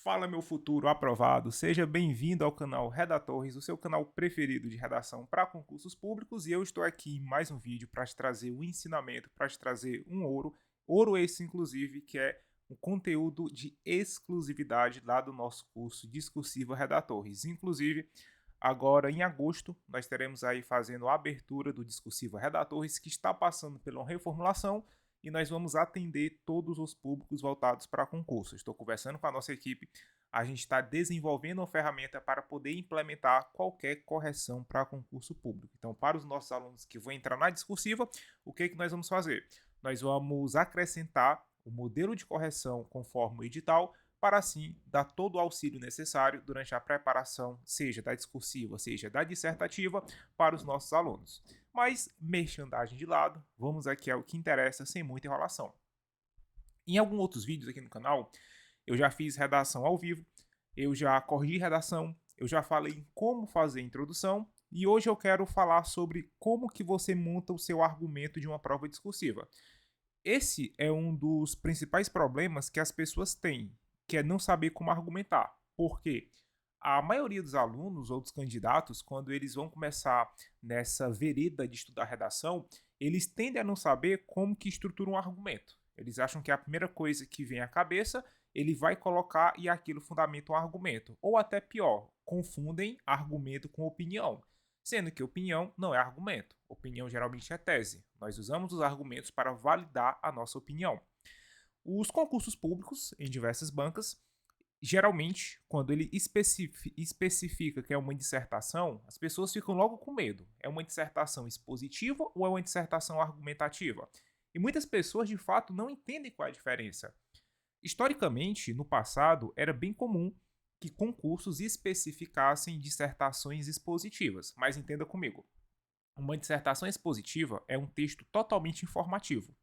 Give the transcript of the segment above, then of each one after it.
Fala, meu futuro aprovado, seja bem-vindo ao canal Redatores, o seu canal preferido de redação para concursos públicos, e eu estou aqui em mais um vídeo para te trazer um ensinamento, para te trazer um ouro esse inclusive que é o conteúdo de exclusividade lá do nosso curso Discursiva Redatores. Inclusive, agora em agosto, nós teremos aí fazendo a abertura do Discursiva Redatores, que está passando por uma reformulação, e nós vamos atender todos os públicos voltados para concurso. Estou conversando com a nossa equipe, a gente está desenvolvendo uma ferramenta para poder implementar qualquer correção para concurso público. Então, para os nossos alunos que vão entrar na discursiva, o que nós vamos fazer? Nós vamos acrescentar o modelo de correção conforme o edital, para assim dar todo o auxílio necessário durante a preparação, seja da discursiva, seja da dissertativa, para os nossos alunos. Mas, merchandising de lado, vamos aqui ao que interessa sem muita enrolação. Em alguns outros vídeos aqui no canal, eu já fiz redação ao vivo, eu já corrigi redação, eu já falei em como fazer a introdução, e hoje eu quero falar sobre como que você monta o seu argumento de uma prova discursiva. Esse é um dos principais problemas que as pessoas têm, que é não saber como argumentar. Por quê? A maioria dos alunos ou dos candidatos, quando eles vão começar nessa vereda de estudar redação, eles tendem a não saber como que estrutura um argumento. Eles acham que a primeira coisa que vem à cabeça, ele vai colocar e aquilo fundamenta um argumento. Ou até pior, confundem argumento com opinião. Sendo que opinião não é argumento. Opinião geralmente é tese. Nós usamos os argumentos para validar a nossa opinião. Os concursos públicos, em diversas bancas, geralmente, quando ele especifica que é uma dissertação, as pessoas ficam logo com medo. É uma dissertação expositiva ou é uma dissertação argumentativa? E muitas pessoas, de fato, não entendem qual é a diferença. Historicamente, no passado, era bem comum que concursos especificassem dissertações expositivas. Mas entenda comigo, uma dissertação expositiva é um texto totalmente informativo.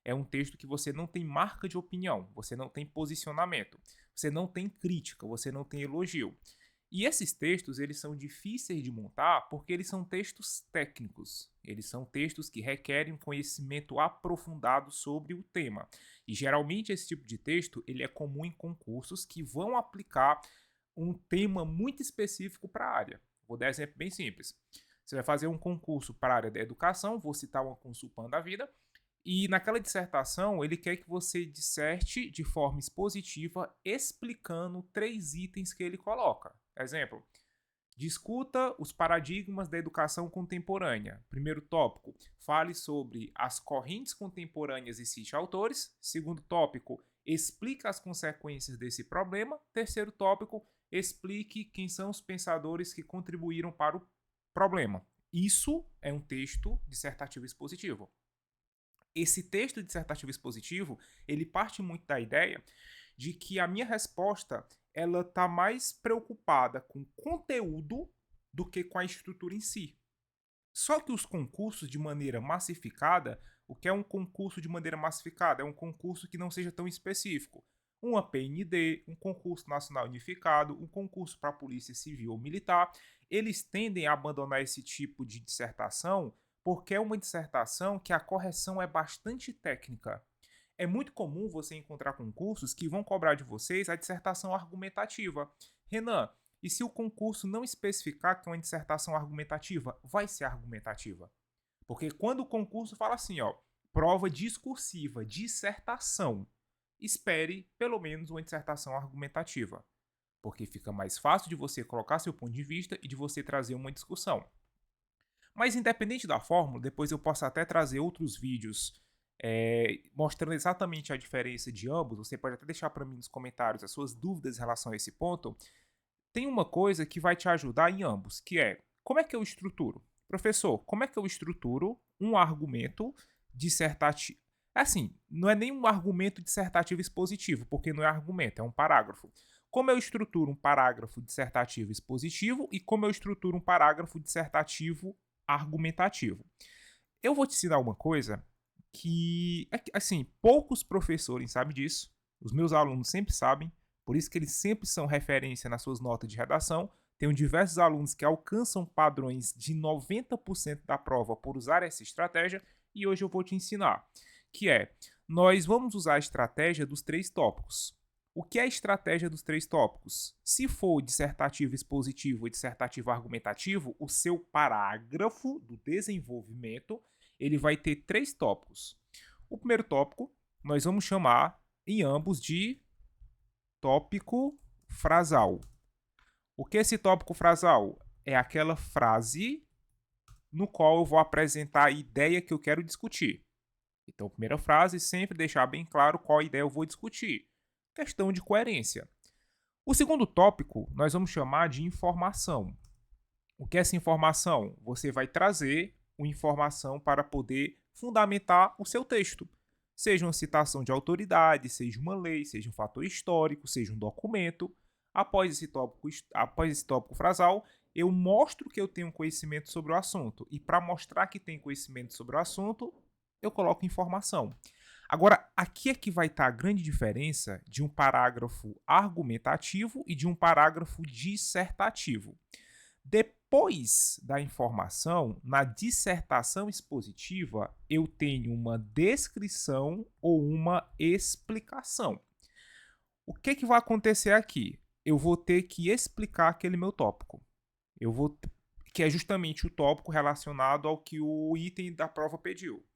É um texto que você não tem marca de opinião, você não tem posicionamento, você não tem crítica, você não tem elogio. E esses textos, eles são difíceis de montar porque eles são textos técnicos. Eles são textos que requerem um conhecimento aprofundado sobre o tema. E geralmente esse tipo de texto, ele é comum em concursos que vão aplicar um tema muito específico para a área. Vou dar um exemplo bem simples. Você vai fazer um concurso para a área da educação, vou citar uma Consulpan da vida, e naquela dissertação, ele quer que você disserte de forma expositiva, explicando 3 itens que ele coloca. Exemplo, discuta os paradigmas da educação contemporânea. Primeiro tópico, fale sobre as correntes contemporâneas e cite autores. Segundo tópico, explica as consequências desse problema. Terceiro tópico, explique quem são os pensadores que contribuíram para o problema. Isso é um texto dissertativo expositivo. Esse texto dissertativo expositivo, ele parte muito da ideia de que a minha resposta, ela está mais preocupada com o conteúdo do que com a estrutura em si. Só que os concursos de maneira massificada, o que é um concurso de maneira massificada? É um concurso que não seja tão específico. Uma PND, um concurso nacional unificado, um concurso para a polícia civil ou militar, eles tendem a abandonar esse tipo de dissertação porque é uma dissertação que a correção é bastante técnica. É muito comum você encontrar concursos que vão cobrar de vocês a dissertação argumentativa. Renan, e se o concurso não especificar que é uma dissertação argumentativa, vai ser argumentativa. Porque quando o concurso fala assim, ó, prova discursiva, dissertação, espere pelo menos uma dissertação argumentativa. Porque fica mais fácil de você colocar seu ponto de vista e de você trazer uma discussão. Mas independente da fórmula, depois eu posso até trazer outros vídeos mostrando exatamente a diferença de ambos. Você pode até deixar para mim nos comentários as suas dúvidas em relação a esse ponto. Tem uma coisa que vai te ajudar em ambos, que é, como é que eu estruturo? Professor, como é que eu estruturo um argumento dissertativo? Assim, não é nem um argumento dissertativo expositivo, porque não é argumento, é um parágrafo. Como eu estruturo um parágrafo dissertativo expositivo e como eu estruturo um parágrafo dissertativo argumentativo? Eu vou te ensinar uma coisa que, assim, poucos professores sabem disso. Os meus alunos sempre sabem, por isso que eles sempre são referência nas suas notas de redação. Tenho diversos alunos que alcançam padrões de 90% da prova por usar essa estratégia e hoje eu vou te ensinar, que é, nós vamos usar a estratégia dos 3 tópicos. O que é a estratégia dos 3 tópicos? Se for dissertativo expositivo e dissertativo argumentativo, o seu parágrafo do desenvolvimento, ele vai ter 3 tópicos. O primeiro tópico, nós vamos chamar em ambos de tópico frasal. O que é esse tópico frasal? É aquela frase no qual eu vou apresentar a ideia que eu quero discutir. Então, a primeira frase, sempre deixar bem claro qual ideia eu vou discutir. Questão de coerência. O segundo tópico, nós vamos chamar de informação. O que é essa informação? Você vai trazer uma informação para poder fundamentar o seu texto. Seja uma citação de autoridade, seja uma lei, seja um fator histórico, seja um documento. Após esse tópico frasal, eu mostro que eu tenho conhecimento sobre o assunto. E para mostrar que tenho conhecimento sobre o assunto, eu coloco informação. Agora, aqui é que vai estar a grande diferença de um parágrafo argumentativo e de um parágrafo dissertativo. Depois da informação, na dissertação expositiva, eu tenho uma descrição ou uma explicação. O que vai acontecer aqui? Eu vou ter que explicar aquele meu tópico. Que é justamente o tópico relacionado ao que o item da prova pediu.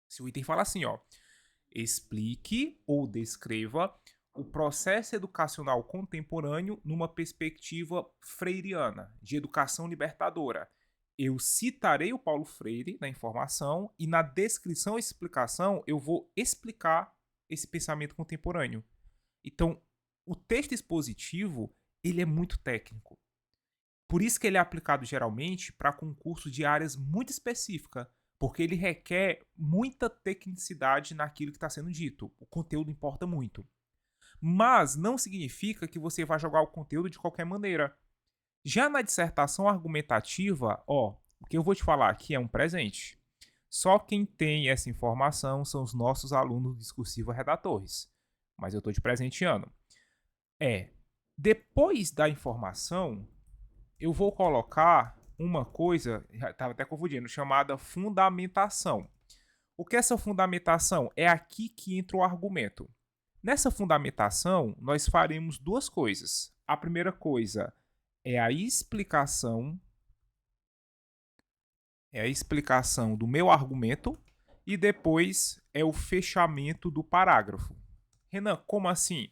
Se o item fala assim, ó, explique ou descreva o processo educacional contemporâneo numa perspectiva freiriana, de educação libertadora. Eu citarei o Paulo Freire na informação e na descrição e explicação eu vou explicar esse pensamento contemporâneo. Então, o texto expositivo, ele é muito técnico. Por isso que ele é aplicado geralmente para concursos de áreas muito específicas, porque ele requer muita tecnicidade naquilo que está sendo dito. O conteúdo importa muito. Mas não significa que você vai jogar o conteúdo de qualquer maneira. Já na dissertação argumentativa, o que eu vou te falar aqui é um presente. Só quem tem essa informação são os nossos alunos do Discursiva Redatores. Mas eu estou te presenteando. Depois da informação, eu vou colocar uma coisa, estava até confundindo, chamada fundamentação. O que é essa fundamentação? É aqui que entra o argumento. Nessa fundamentação, nós faremos duas coisas. A primeira coisa é a explicação do meu argumento e depois é o fechamento do parágrafo. Renan, como assim?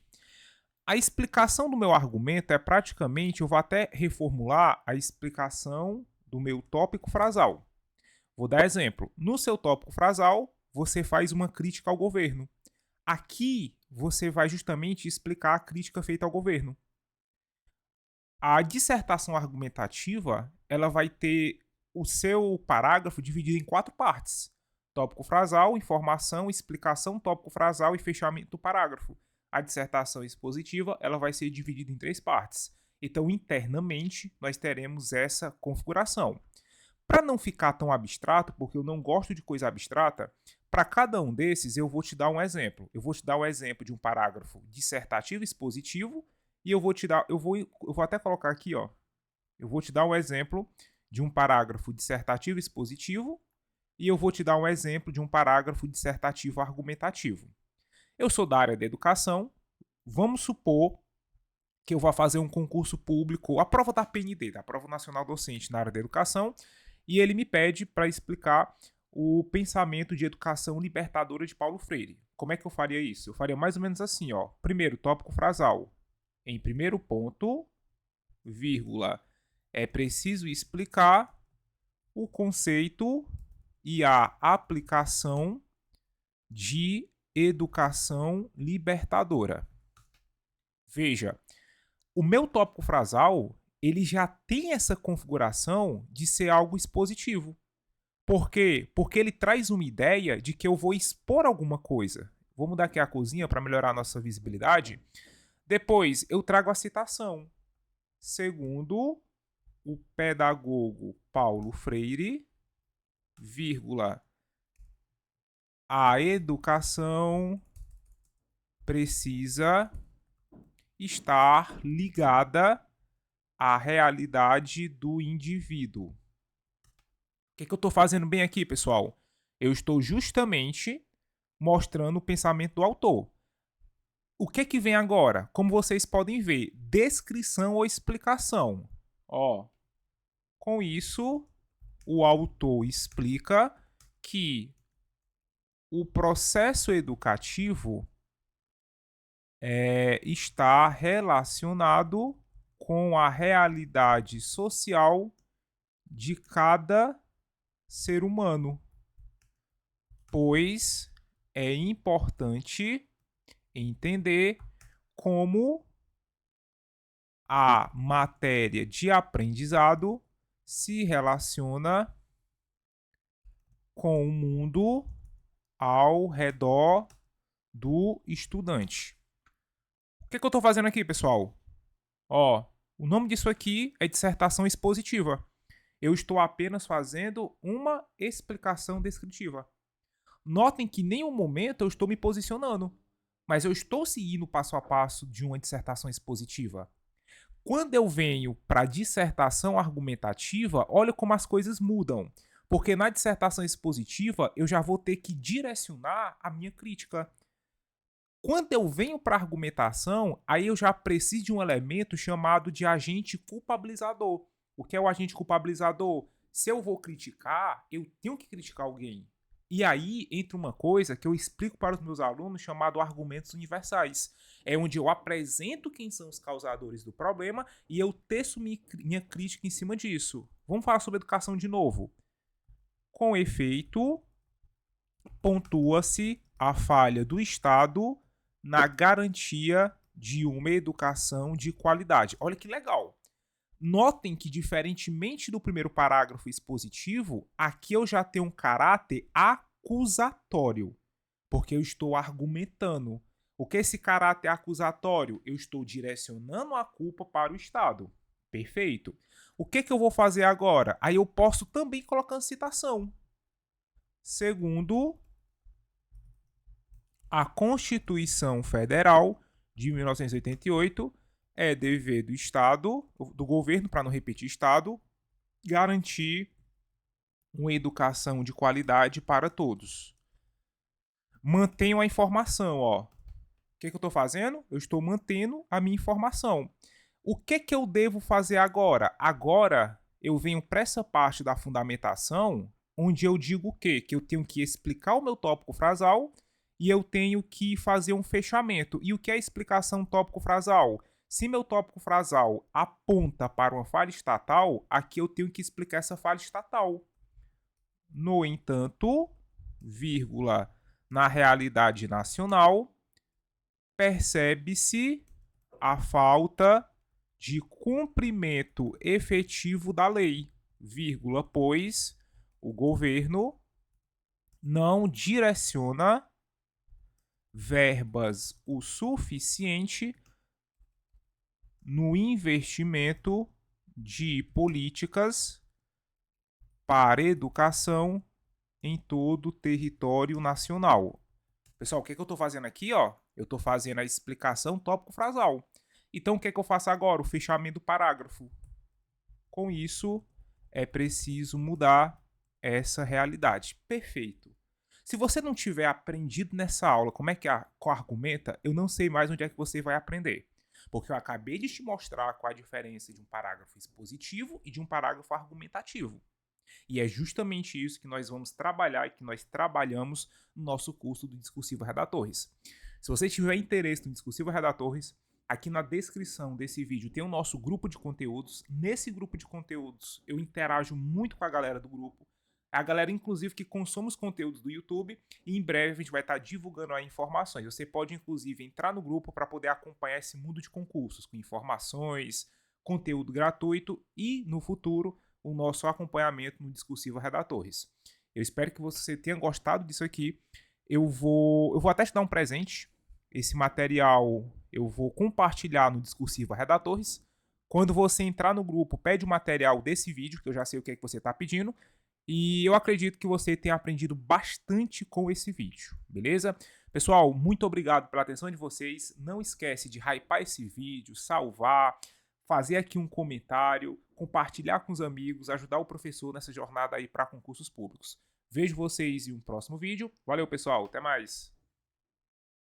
A explicação do meu argumento é praticamente, eu vou até reformular a explicação do meu tópico frasal. Vou dar exemplo. No seu tópico frasal, você faz uma crítica ao governo. Aqui, você vai justamente explicar a crítica feita ao governo. A dissertação argumentativa, ela vai ter o seu parágrafo dividido em 4 partes. Tópico frasal, informação, explicação, tópico frasal e fechamento do parágrafo. A dissertação expositiva, ela vai ser dividida em 3 partes. Então, internamente, nós teremos essa configuração. Para não ficar tão abstrato, porque eu não gosto de coisa abstrata, para cada um desses eu vou te dar um exemplo. Eu vou te dar um exemplo de um parágrafo dissertativo expositivo e eu vou até colocar aqui, ó. Eu vou te dar um exemplo de um parágrafo dissertativo expositivo e eu vou te dar um exemplo de um parágrafo dissertativo argumentativo. Eu sou da área da educação, vamos supor que eu vá fazer um concurso público, a prova da PND, da Prova Nacional Docente na área da educação, e ele me pede para explicar o pensamento de educação libertadora de Paulo Freire. Como é que eu faria isso? Eu faria mais ou menos assim, ó. Primeiro, tópico frasal. Em primeiro ponto, vírgula, é preciso explicar o conceito e a aplicação de educação libertadora. Veja, o meu tópico frasal, ele já tem essa configuração de ser algo expositivo. Por quê? Porque ele traz uma ideia de que eu vou expor alguma coisa. Vou mudar aqui a cozinha para melhorar a nossa visibilidade. Depois, eu trago a citação. Segundo o pedagogo Paulo Freire, vírgula, a educação precisa estar ligada à realidade do indivíduo. O que eu estou fazendo bem aqui, pessoal? Eu estou justamente mostrando o pensamento do autor. O que que vem agora? Como vocês podem ver, descrição ou explicação. Ó, com isso, o autor explica que o processo educativo está relacionado com a realidade social de cada ser humano, pois é importante entender como a matéria de aprendizado se relaciona com o mundo ao redor do estudante. O que eu estou fazendo aqui, pessoal? Ó, o nome disso aqui é dissertação expositiva. Eu estou apenas fazendo uma explicação descritiva. Notem que em nenhum momento eu estou me posicionando, mas eu estou seguindo o passo a passo de uma dissertação expositiva. Quando eu venho para a dissertação argumentativa, olha como as coisas mudam. Porque na dissertação expositiva, eu já vou ter que direcionar a minha crítica. Quando eu venho para a argumentação, aí eu já preciso de um elemento chamado de agente culpabilizador. O que é o agente culpabilizador? Se eu vou criticar, eu tenho que criticar alguém. E aí entra uma coisa que eu explico para os meus alunos chamado argumentos universais. É onde eu apresento quem são os causadores do problema e eu teço minha crítica em cima disso. Vamos falar sobre educação de novo. Com efeito, pontua-se a falha do Estado na garantia de uma educação de qualidade. Olha que legal. Notem que, diferentemente do primeiro parágrafo expositivo, aqui eu já tenho um caráter acusatório, porque eu estou argumentando. O que é esse caráter acusatório? Eu estou direcionando a culpa para o Estado. Perfeito. O que eu vou fazer agora? Aí eu posso também colocar citação. Segundo a Constituição Federal de 1988, é dever do Estado, do governo, para não repetir Estado, garantir uma educação de qualidade para todos. Mantenho a informação, ó. O que eu estou fazendo? Eu estou mantendo a minha informação. O que eu devo fazer agora? Agora eu venho para essa parte da fundamentação, onde eu digo o quê? Que eu tenho que explicar o meu tópico frasal e eu tenho que fazer um fechamento. E o que é explicação tópico frasal? Se meu tópico frasal aponta para uma falha estatal, aqui eu tenho que explicar essa falha estatal. No entanto, vírgula, na realidade nacional, percebe-se a falta de cumprimento efetivo da lei, vírgula, pois o governo não direciona verbas o suficiente no investimento de políticas para educação em todo o território nacional. Pessoal, o que eu estou fazendo aqui? Ó? Eu estou fazendo a explicação tópico-frasal. Então, o que eu faço agora? O fechamento do parágrafo. Com isso, é preciso mudar essa realidade. Perfeito. Se você não tiver aprendido nessa aula como é que argumenta, eu não sei mais onde é que você vai aprender. Porque eu acabei de te mostrar qual a diferença de um parágrafo expositivo e de um parágrafo argumentativo. E é justamente isso que nós vamos trabalhar e que nós trabalhamos no nosso curso do Discursivo Redatores. Se você tiver interesse no Discursivo Redatores, aqui na descrição desse vídeo tem o nosso grupo de conteúdos. Nesse grupo de conteúdos eu interajo muito com a galera do grupo. A galera, inclusive, que consome os conteúdos do YouTube. E em breve a gente vai estar divulgando aí informações. Você pode, inclusive, entrar no grupo para poder acompanhar esse mundo de concursos, com informações, conteúdo gratuito e, no futuro, o nosso acompanhamento no Discursivo Redatores. Eu espero que você tenha gostado disso aqui. Eu vou até te dar um presente. Esse material eu vou compartilhar no Discursivo Redatores. Quando você entrar no grupo, pede o material desse vídeo, que eu já sei o que é que você está pedindo. E eu acredito que você tenha aprendido bastante com esse vídeo, beleza? Pessoal, muito obrigado pela atenção de vocês. Não esquece de hypar esse vídeo, salvar, fazer aqui um comentário, compartilhar com os amigos, ajudar o professor nessa jornada aí para concursos públicos. Vejo vocês em um próximo vídeo. Valeu, pessoal. Até mais.